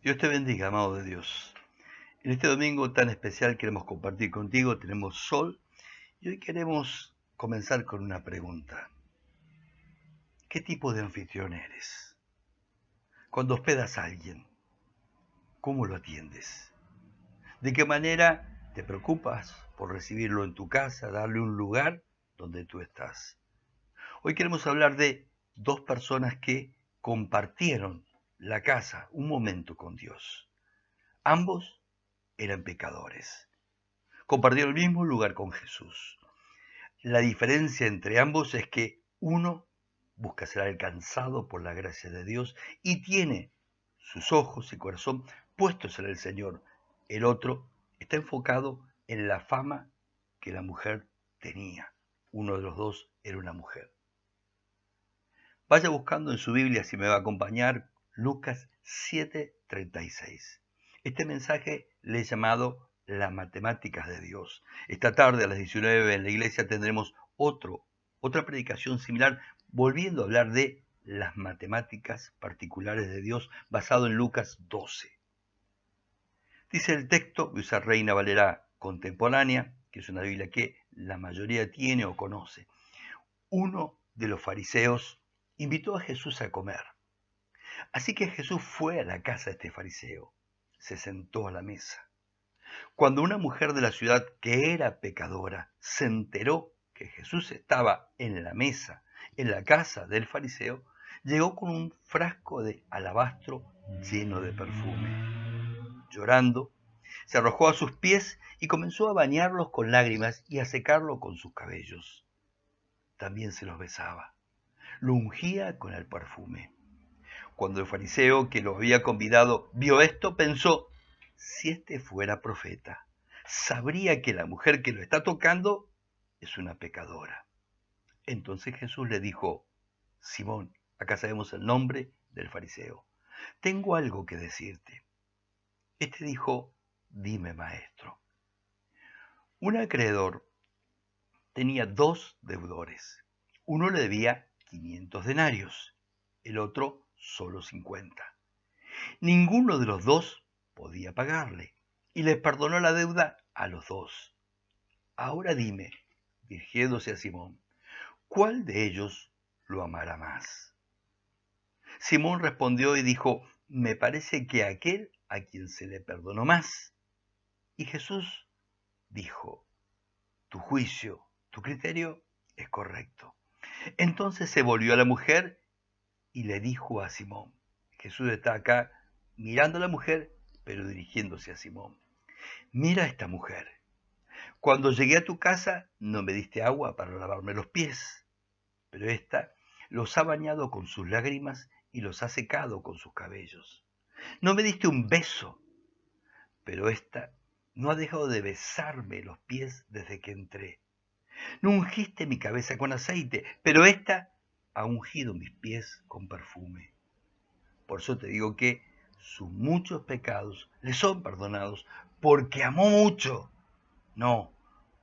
Dios te bendiga, amado de Dios. En este domingo tan especial queremos compartir contigo, tenemos sol y hoy queremos comenzar con una pregunta. ¿Qué tipo de anfitrión eres? Cuando hospedas a alguien, ¿cómo lo atiendes? ¿De qué manera te preocupas por recibirlo en tu casa, darle un lugar donde tú estás? Hoy queremos hablar de dos personas que compartieron la casa, un momento con Dios. Ambos eran pecadores. Compartieron el mismo lugar con Jesús. La diferencia entre ambos es que uno busca ser alcanzado por la gracia de Dios y tiene sus ojos y corazón puestos en el Señor. El otro está enfocado en la fama que la mujer tenía. Uno de los dos era una mujer. Vaya buscando en su Biblia, si me va a acompañar, Lucas 7:36. Este mensaje le he llamado las matemáticas de Dios. Esta tarde a las 19 en la iglesia tendremos otra predicación similar, volviendo a hablar de las matemáticas particulares de Dios, basado en Lucas 12. Dice el texto, voy a usar Reina Valera contemporánea, que es una Biblia que la mayoría tiene o conoce. Uno de los fariseos invitó a Jesús a comer. Así que Jesús fue a la casa de este fariseo, se sentó a la mesa. Cuando una mujer de la ciudad que era pecadora se enteró que Jesús estaba en la mesa, en la casa del fariseo, llegó con un frasco de alabastro lleno de perfume. Llorando, se arrojó a sus pies y comenzó a bañarlos con lágrimas y a secarlo con sus cabellos. También se los besaba, lo ungía con el perfume. Cuando el fariseo que lo había convidado vio esto, pensó, si este fuera profeta, sabría que la mujer que lo está tocando es una pecadora. Entonces Jesús le dijo, Simón, acá sabemos el nombre del fariseo, tengo algo que decirte. Este dijo, dime, maestro. Un acreedor tenía dos deudores. Uno le debía 500 denarios, el otro solo 50. Ninguno de los dos podía pagarle y les perdonó la deuda a los dos. Ahora dime, dirigiéndose a Simón, ¿cuál de ellos lo amará más? Simón respondió y dijo, me parece que aquel a quien se le perdonó más. Y Jesús dijo, tu juicio, tu criterio es correcto. Entonces se volvió a la mujer y le dijo a Simón, Jesús está acá mirando a la mujer, pero dirigiéndose a Simón. Mira a esta mujer. Cuando llegué a tu casa no me diste agua para lavarme los pies, pero ésta los ha bañado con sus lágrimas y los ha secado con sus cabellos. No me diste un beso, pero ésta no ha dejado de besarme los pies desde que entré. No ungiste mi cabeza con aceite, pero ésta ha ungido mis pies con perfume. Por eso te digo que sus muchos pecados le son perdonados porque amó mucho. No,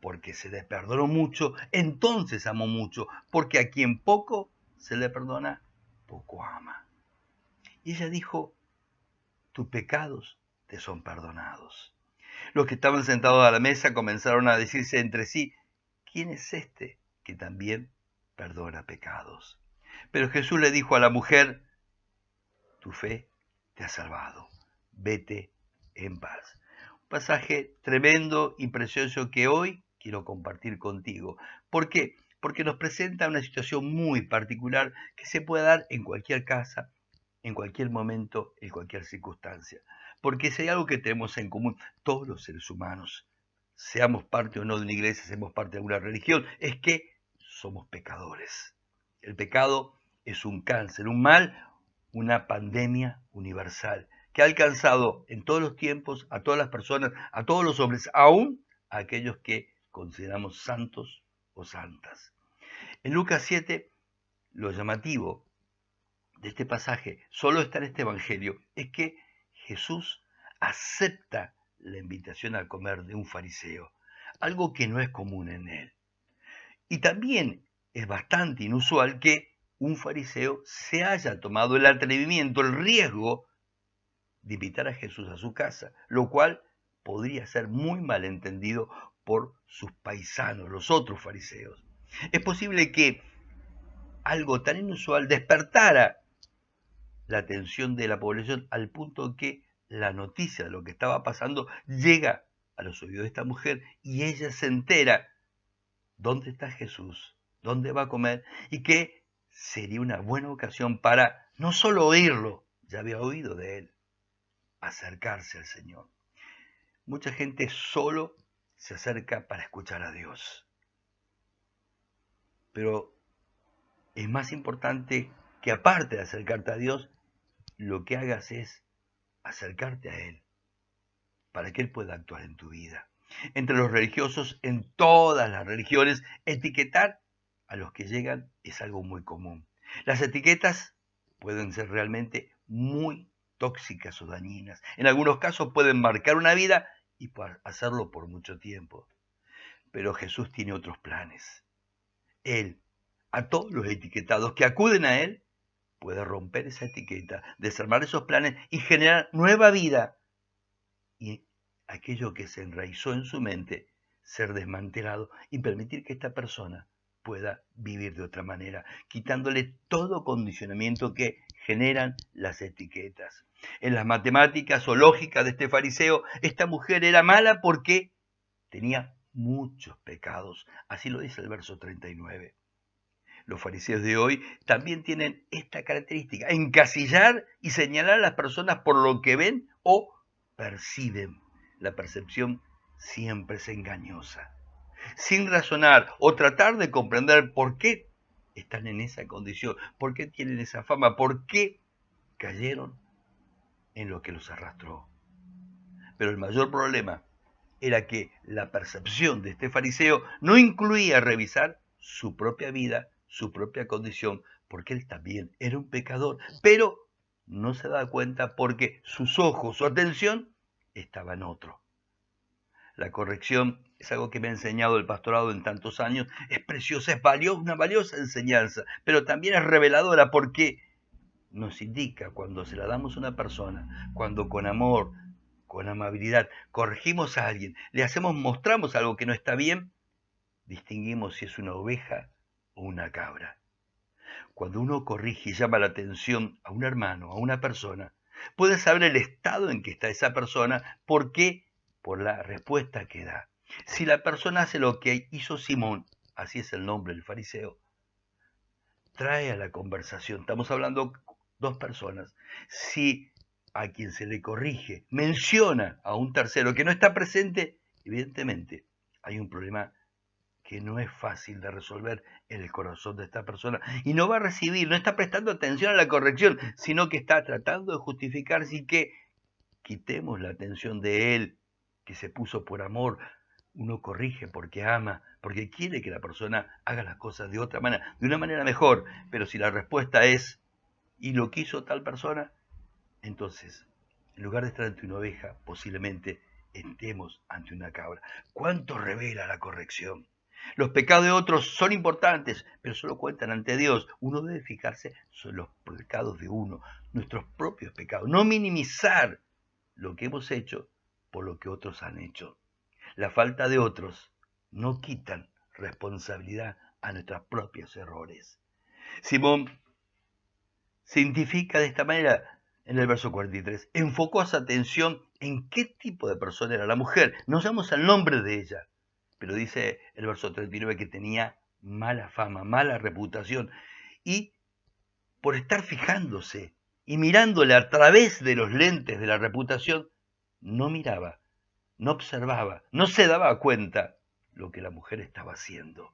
porque se le perdonó mucho, entonces amó mucho, porque a quien poco se le perdona, poco ama. Y ella dijo, tus pecados te son perdonados. Los que estaban sentados a la mesa comenzaron a decirse entre sí, ¿quién es este que también perdona pecados? Pero Jesús le dijo a la mujer, tu fe te ha salvado, vete en paz. Un pasaje tremendo y precioso que hoy quiero compartir contigo. ¿Por qué? Porque nos presenta una situación muy particular que se puede dar en cualquier casa, en cualquier momento, en cualquier circunstancia. Porque si hay algo que tenemos en común todos los seres humanos, seamos parte o no de una iglesia, seamos parte de alguna religión, es que somos pecadores. El pecado es un cáncer, un mal, una pandemia universal que ha alcanzado en todos los tiempos a todas las personas, a todos los hombres, aún a aquellos que consideramos santos o santas. En Lucas 7, lo llamativo de este pasaje, solo está en este evangelio, es que Jesús acepta la invitación a comer de un fariseo, algo que no es común en él. Y también es bastante inusual que un fariseo se haya tomado el atrevimiento, el riesgo de invitar a Jesús a su casa, lo cual podría ser muy malentendido por sus paisanos, los otros fariseos. Es posible que algo tan inusual despertara la atención de la población al punto que la noticia de lo que estaba pasando llega a los oídos de esta mujer y ella se entera dónde está Jesús, dónde va a comer y que sería una buena ocasión para no solo oírlo, ya había oído de él, acercarse al Señor. Mucha gente solo se acerca para escuchar a Dios, pero es más importante que aparte de acercarte a Dios, lo que hagas es acercarte a Él, para que Él pueda actuar en tu vida. Entre los religiosos, en todas las religiones, etiquetar a los que llegan es algo muy común. Las etiquetas pueden ser realmente muy tóxicas o dañinas. En algunos casos pueden marcar una vida y hacerlo por mucho tiempo. Pero Jesús tiene otros planes. Él, a todos los etiquetados que acuden a Él, puede romper esa etiqueta, desarmar esos planes y generar nueva vida. Y aquello que se enraizó en su mente, ser desmantelado y permitir que esta persona pueda vivir de otra manera, quitándole todo condicionamiento que generan las etiquetas. En las matemáticas o lógica de este fariseo, esta mujer era mala porque tenía muchos pecados. Así lo dice el verso 39. Los fariseos de hoy también tienen esta característica, encasillar y señalar a las personas por lo que ven o perciben. La percepción siempre es engañosa. Sin razonar o tratar de comprender por qué están en esa condición, por qué tienen esa fama, por qué cayeron en lo que los arrastró. Pero el mayor problema era que la percepción de este fariseo no incluía revisar su propia vida, su propia condición, porque él también era un pecador, pero no se da cuenta porque sus ojos, su atención, estaba en otro. La corrección es algo que me ha enseñado el pastorado en tantos años, es preciosa, es una valiosa enseñanza, pero también es reveladora porque nos indica cuando se la damos a una persona, cuando con amor, con amabilidad, corregimos a alguien, mostramos algo que no está bien, distinguimos si es una oveja o una cabra. Cuando uno corrige y llama la atención a un hermano, a una persona, puede saber el estado en que está esa persona, ¿por qué? Por la respuesta que da. Si la persona hace lo que hizo Simón, así es el nombre del fariseo, trae a la conversación, estamos hablando dos personas, si a quien se le corrige menciona a un tercero que no está presente, evidentemente hay un problema que no es fácil de resolver en el corazón de esta persona y no va a recibir, no está prestando atención a la corrección, sino que está tratando de justificarse y que quitemos la atención de él, que se puso por amor. Uno corrige porque ama, porque quiere que la persona haga las cosas de otra manera, de una manera mejor, pero si la respuesta es ¿y lo quiso tal persona? Entonces, en lugar de estar ante una oveja, posiblemente estemos ante una cabra. ¿Cuánto revela la corrección? Los pecados de otros son importantes, pero solo cuentan ante Dios. Uno debe fijarse sobre los pecados de uno, nuestros propios pecados. No minimizar lo que hemos hecho por lo que otros han hecho. La falta de otros no quitan responsabilidad a nuestros propios errores. Simón se identifica de esta manera en el verso 43. Enfocó su atención en qué tipo de persona era la mujer. No sabemos el nombre de ella, pero dice el verso 39 que tenía mala fama, mala reputación. Y por estar fijándose y mirándole a través de los lentes de la reputación, no miraba, no observaba, no se daba cuenta lo que la mujer estaba haciendo.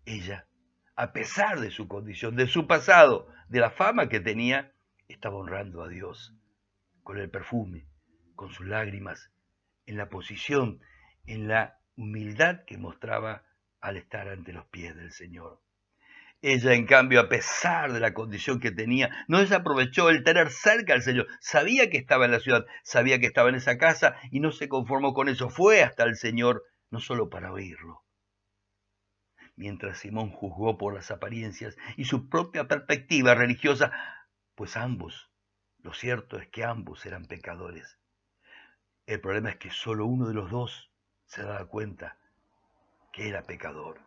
Ella, a pesar de su condición, de su pasado, de la fama que tenía, estaba honrando a Dios con el perfume, con sus lágrimas, en la posición, en la humildad que mostraba al estar ante los pies del Señor. Ella, en cambio, a pesar de la condición que tenía, no desaprovechó el tener cerca al Señor. Sabía que estaba en la ciudad, sabía que estaba en esa casa y no se conformó con eso. Fue hasta el Señor, no solo para oírlo. Mientras Simón juzgó por las apariencias y su propia perspectiva religiosa, pues ambos Lo cierto es que ambos eran pecadores. El problema es que solo uno de los dos se daba cuenta que era pecador.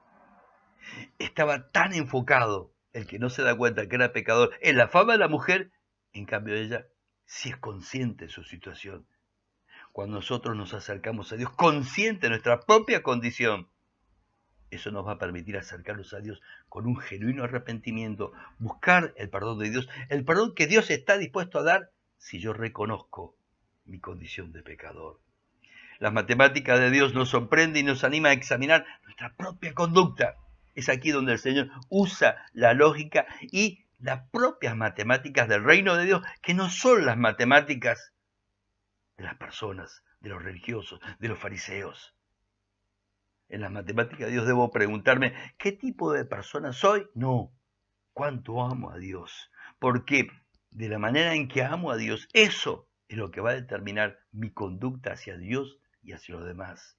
Estaba tan enfocado el que no se da cuenta que era pecador en la fama de la mujer, en cambio ella sí es consciente de su situación. Cuando nosotros nos acercamos a Dios, consciente de nuestra propia condición, eso nos va a permitir acercarnos a Dios con un genuino arrepentimiento, buscar el perdón de Dios, el perdón que Dios está dispuesto a dar si yo reconozco mi condición de pecador. Las matemáticas de Dios nos sorprenden y nos anima a examinar nuestra propia conducta. Es aquí donde el Señor usa la lógica y las propias matemáticas del reino de Dios, que no son las matemáticas de las personas, de los religiosos, de los fariseos. En las matemáticas de Dios debo preguntarme, ¿qué tipo de persona soy? No, cuánto amo a Dios. Porque de la manera en que amo a Dios, eso es lo que va a determinar mi conducta hacia Dios y hacia los demás.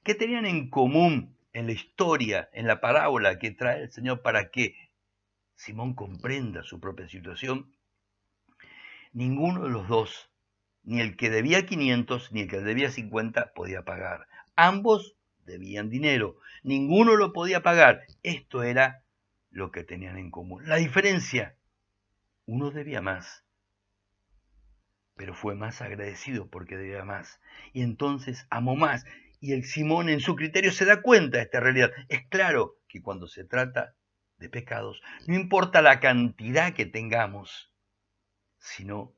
¿Qué tenían en común en la historia, en la parábola que trae el Señor para que Simón comprenda su propia situación? Ninguno de los dos, ni el que debía 500 ni el que debía 50, podía pagar. Ambos debían dinero, ninguno lo podía pagar. Esto era lo que tenían en común. La diferencia, uno debía más, pero fue más agradecido porque debía más. Y entonces amó más. Y el Simón en su criterio se da cuenta de esta realidad. Es claro que cuando se trata de pecados, no importa la cantidad que tengamos, sino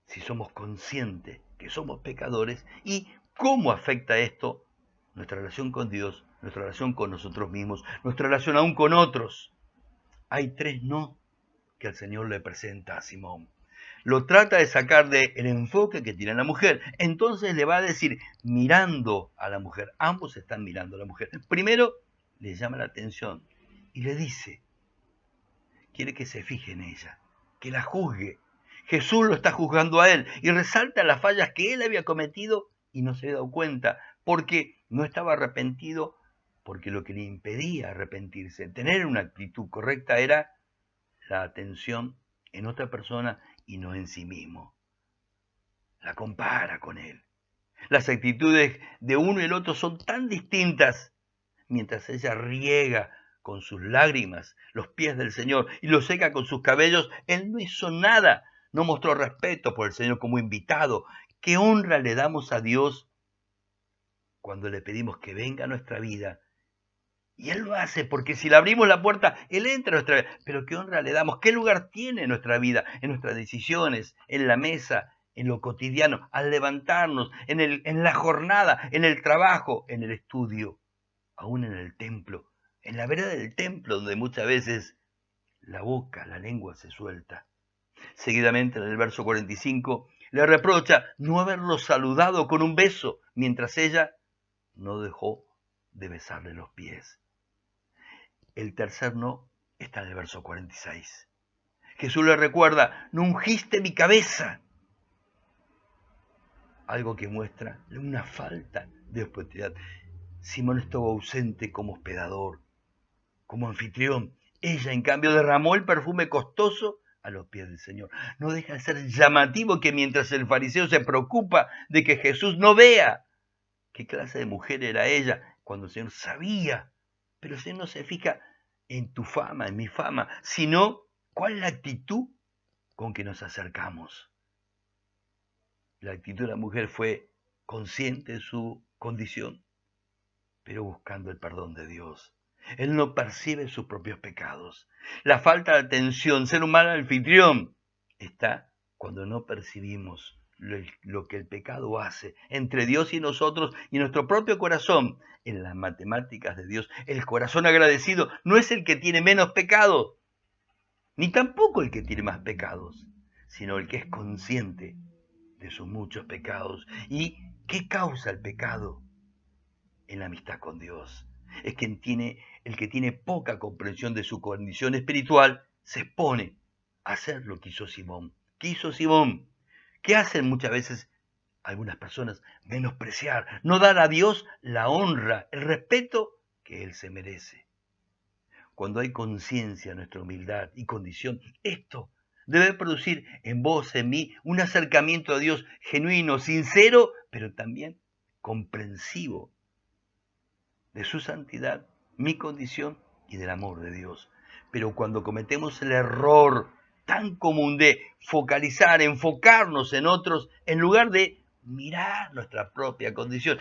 si somos conscientes que somos pecadores y cómo afecta esto nuestra relación con Dios, nuestra relación con nosotros mismos, nuestra relación aún con otros. Hay tres no que el Señor le presenta a Simón. Lo trata de sacar del enfoque que tiene la mujer. Entonces le va a decir, mirando a la mujer, ambos están mirando a la mujer. Primero le llama la atención y le dice, quiere que se fije en ella, que la juzgue. Jesús lo está juzgando a él y resalta las fallas que él había cometido y no se había dado cuenta, porque no estaba arrepentido, porque lo que le impedía arrepentirse, tener una actitud correcta, era la atención en otra persona y no en sí mismo. La compara con él. Las actitudes de uno y el otro son tan distintas, mientras ella riega con sus lágrimas los pies del Señor y los seca con sus cabellos, él no hizo nada, no mostró respeto por el Señor como invitado. ¿Qué honra le damos a Dios cuando le pedimos que venga a nuestra vida? Y Él lo hace, porque si le abrimos la puerta, Él entra a nuestra vida. Pero ¿qué honra le damos? ¿Qué lugar tiene en nuestra vida? En nuestras decisiones, en la mesa, en lo cotidiano, al levantarnos, en la jornada, en el trabajo, en el estudio, aún en el templo, en la vereda del templo, donde muchas veces la boca, la lengua se suelta. Seguidamente, en el verso 45, le reprocha no haberlo saludado con un beso, mientras ella no dejó de besarle los pies. El tercer no está en el verso 46. Jesús le recuerda, no ungiste mi cabeza. Algo que muestra una falta de hospitalidad. Simón estuvo ausente como hospedador, como anfitrión. Ella, en cambio, derramó el perfume costoso a los pies del Señor. No deja de ser llamativo que mientras el fariseo se preocupa de que Jesús no vea qué clase de mujer era ella, cuando el Señor sabía, pero el Señor no se fija en tu fama, en mi fama, sino cuál es la actitud con que nos acercamos. La actitud de la mujer fue consciente de su condición, pero buscando el perdón de Dios. Él no percibe sus propios pecados. La falta de atención, ser un mal anfitrión, está cuando no percibimos lo que el pecado hace entre Dios y nosotros y nuestro propio corazón. En las matemáticas de Dios, el corazón agradecido no es el que tiene menos pecados, ni tampoco el que tiene más pecados, sino el que es consciente de sus muchos pecados. ¿Y qué causa el pecado? En la amistad con Dios. Es que el que tiene poca comprensión de su condición espiritual se expone a hacer lo que hizo Simón. ¿Qué hizo Simón? ¿Qué hacen muchas veces algunas personas? Menospreciar, no dar a Dios la honra, el respeto que Él se merece. Cuando hay conciencia de nuestra humildad y condición, esto Debe producir en vos, en mí, un acercamiento a Dios genuino, sincero, pero también comprensivo de su santidad, mi condición y del amor de Dios. Pero cuando cometemos el error tan común de enfocarnos en otros, en lugar de mirar nuestra propia condición.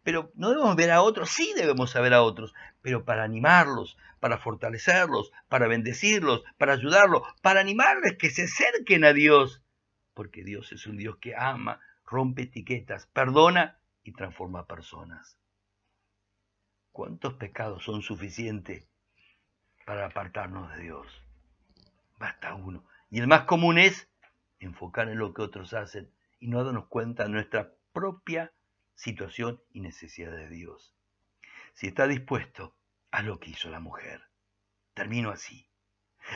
Pero no debemos ver a otros, sí debemos saber a otros, pero para animarlos, para fortalecerlos, para bendecirlos, para ayudarlos, para animarles que se acerquen a Dios. Porque Dios es un Dios que ama, rompe etiquetas, perdona y transforma personas. ¿Cuántos pecados son suficientes para apartarnos de Dios? Basta uno. Y el más común es enfocar en lo que otros hacen y no darnos cuenta de nuestra propia situación y necesidad de Dios. Si está dispuesto, haz lo que hizo la mujer. Termino así.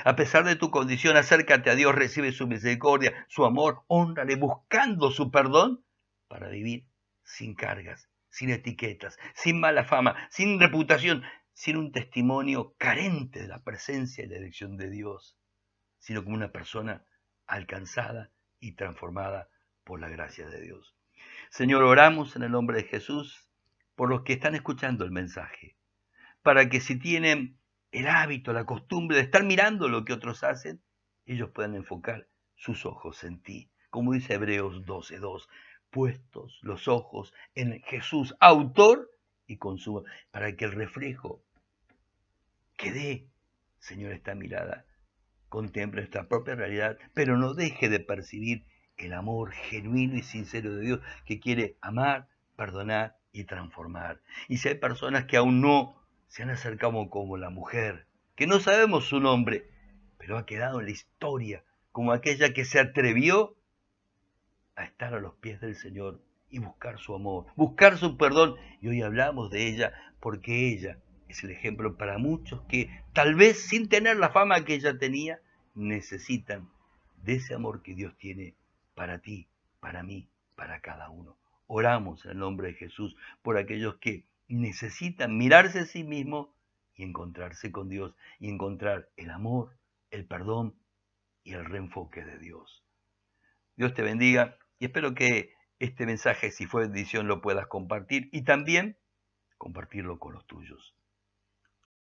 A pesar de tu condición, acércate a Dios, recibe su misericordia, su amor, hónrale buscando su perdón para vivir sin cargas, sin etiquetas, sin mala fama, sin reputación, sin un testimonio carente de la presencia y la elección de Dios, sino como una persona alcanzada y transformada por la gracia de Dios. Señor, oramos en el nombre de Jesús por los que están escuchando el mensaje, para que si tienen el hábito, la costumbre de estar mirando lo que otros hacen, ellos puedan enfocar sus ojos en ti. Como dice Hebreos 12:2, puestos los ojos en Jesús, autor y consumador, para que el reflejo que dé, Señor, esta mirada, contemple nuestra propia realidad, pero no deje de percibir el amor genuino y sincero de Dios que quiere amar, perdonar y transformar. Y si hay personas que aún no se han acercado como la mujer, que no sabemos su nombre, pero ha quedado en la historia como aquella que se atrevió a estar a los pies del Señor y buscar su amor, buscar su perdón. Y hoy hablamos de ella porque ella es el ejemplo para muchos que, tal vez sin tener la fama que ella tenía, necesitan de ese amor que Dios tiene para ti, para mí, para cada uno. Oramos en el nombre de Jesús por aquellos que necesitan mirarse a sí mismos y encontrarse con Dios y encontrar el amor, el perdón y el reenfoque de Dios. Dios te bendiga y espero que este mensaje, si fue bendición, lo puedas compartir y también compartirlo con los tuyos.